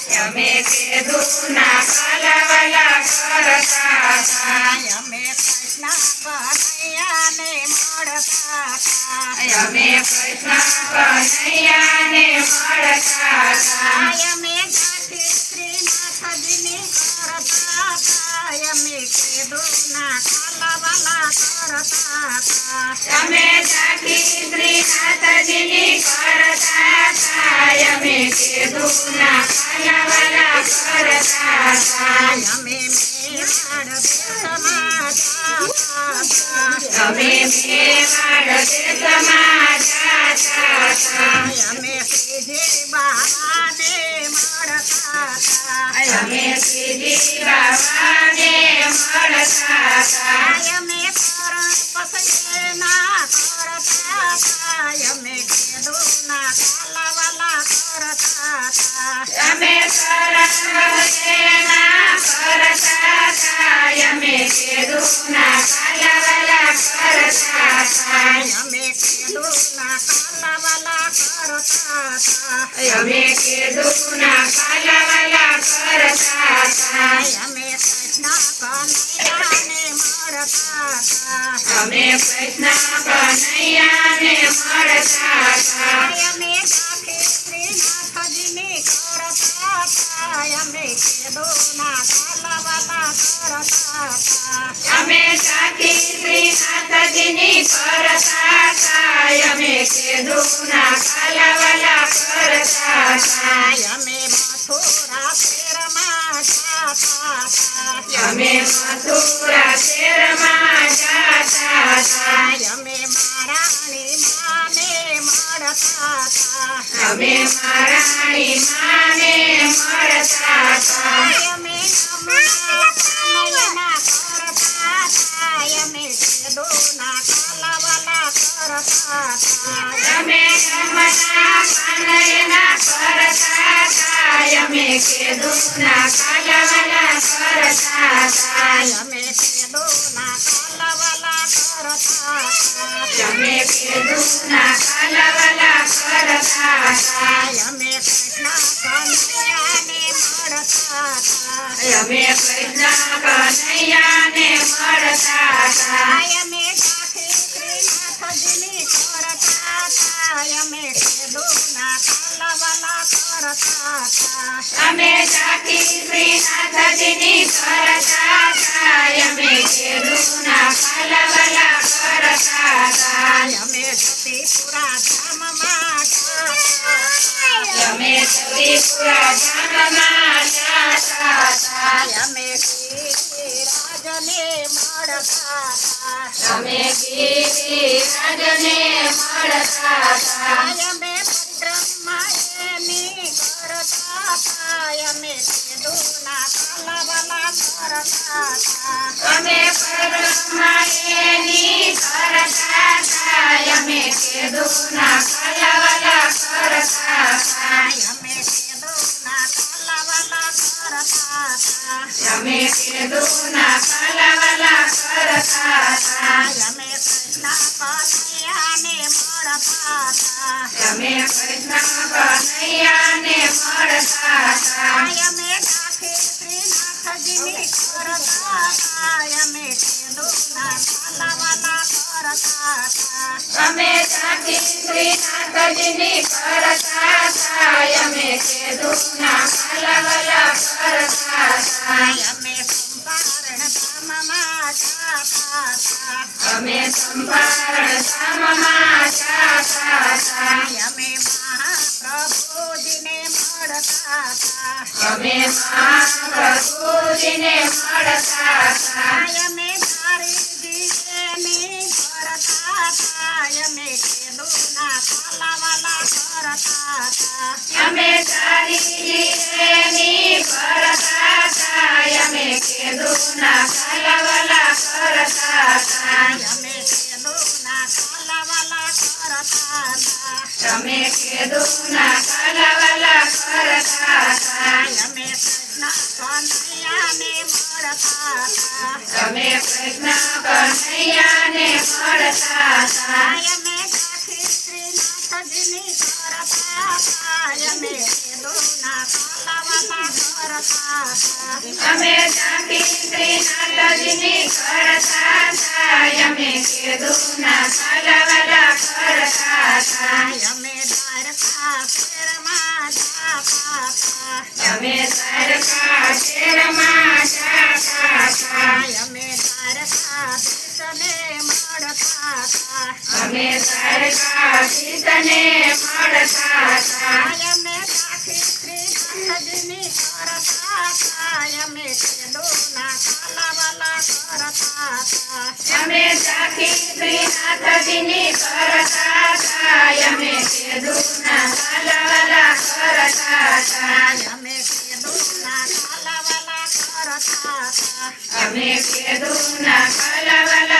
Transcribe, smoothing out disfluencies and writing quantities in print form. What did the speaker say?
અમે કીધું ના કાલાવાલા કરતા હતા અમે કૃષ્ણ કનૈયાને મળતા હતા અમે કૃષ્ણ કનૈયાને મળતા હતા અમે જાતિ શ્રીનાથજીની કરતા હતા અમે કીધું ના કાલાવાલા કરતા હતા અમે જાખી શ્રીનાથજીની કરતા હતા અમે કીધું ના કાલાવાલા કરતા હતા અમે મેવાડ દેશમાં જાતા હતા અમે મેવાડ દેશમાં જાતા હતા અમે શ્રીજી બાબાને મળતા હતા અમે શ્રીજી બાબાને મળતા હતા અમે કરણ પસંદના કરતા હતા અમે કીધું ના કાલાવાલા કરતા હતા અમે સરસ્વતીના કરતા હતા અમે કીધું ના કાલાવાલા કરતા હતા અમે કીધું ના કાલાવાલા કરતા હતા અમે કીધું ના કાલાવાલા કરતા હતા અમે કૃષ્ણ કનૈયાને મળતા હતા અમે કૃષ્ણ કનૈયાને મળતા હતા અમે જાખી શ્રીનાથજીની કરતા હતા અમે કીધું ના કાલાવાલા કરતા હતા અમે જાખી શ્રીનાથજીની કરતા હતા અમે કીધું ના કાલાવાલા કરતા હતા અમે મથુરા શેરમાં જાતા હતા અમે મથુરા શહેરમાં જાતા હતા અમે મહારાણી માને મળતા હતા અમે મહારાણી માને મળતા હતા અમે યમુના પાનયના કરતા હતા અમે કીધું ના કાલાવાલા કરતા હતા અમે યમના પાનયના કરતા હતા અમે કીધું ના કાલાવાલા કરતા હતા અમે કીધું ના કાલાવાલા કરતા હતા અમે કીધું ના કાલાવાલા કરતા હતા અમે કૃષ્ણ કનૈયાને મળતા હતા અમે કૃષ્ણ કનૈયાને મળતા હતા અમે જાખી શ્રીનાથજીની કરતા હતા અમે કીધું ના કાલાવાલા કરતા હતા અમે જાખી શ્રીનાથજીની કરતા હતા અમે કીધું ના કાલાવાલા કરતા હતા અમે સતીપુરા ધામમાં જાતા હતા અમે સતીપુરા ધામમાં જાતા હતા અમે ગિરિરાજને મળતા હતા અમે ગિરિરાજને મળતા હતા અમે પરિક્રમાની કરતા હતા અમે કીધું ના કાલાવાલા કરતા હતા અમે પરબ્રહ્મણ્યની કરતા હતા અમે કીધું ના કાલાવાલા કરતા હતા અમે કીધું ના કાલાવાલા કરતા હતા અમે કીધું ના કાલાવાલા કરતા હતા અમે કૃષ્ણ કનૈયાને મળતા હતા અમે કૃષ્ણ કનૈયાને મળતા હતા અમે જાખી શ્રીનાથજીની કરતા હતા અમે કીધું ના કાલાવાલા કરતા હતા અમે જાખી શ્રીનાથજીની કરતા હતા અમે કીધું ના કાલાવાલા કરતા હતા અમે સંભારણ ધામમાં જાતા હતા અમે સંભારણ ધામમાં જાતા હતા અમે મહાપ્રભુજીને મળતા હતા અમે મહાપ્રભુજીને મળતા હતા અમે ધારીજીની કરતા હતા અમે કીધું ના કાલાવાલા કરતા હતા અમે ચાલીની કરતા હતા અમે કીધું ના કાલાવાલા કરતા હતા અમે કીધું ના કાલાવાલા કરતા હતા અમે કીધું ના કાલાવાલા કરતા હતા અમે કૃષ્ણ કનૈયાને મળતા હતા અમે કૃષ્ણ કનૈયાને મળતા હતા અમે જાખી શ્રીનાથજીની કરતા હતા અમે કીધું ના કાલાવાલા કરતા અમે ઝાંખી શ્રીનાથજીની કરતા હતા અમે કેદુના કાલાવાલા કરતા હતા અમે દ્વારકા શહેરમાં જાતા હતા અમે દ્વારકા શહેરમાં જાતા હતા અમે દ્વારકા શિષને મળતા હતા અમે દ્વારકાધીશને મળતા હતા અમે ઝાંખી શ્રીનાથજીની કરતા હતા અમે કેદુના કાલાવાલા કરતા હતા અમે ઝાંખી શ્રીનાથજીની કરતા હતા અમે કેદુના કાલાવાલા કરતા હતા અમે કેદુના કાલાવાલા કરતા હતા અમે કેદુના કાલાવાલા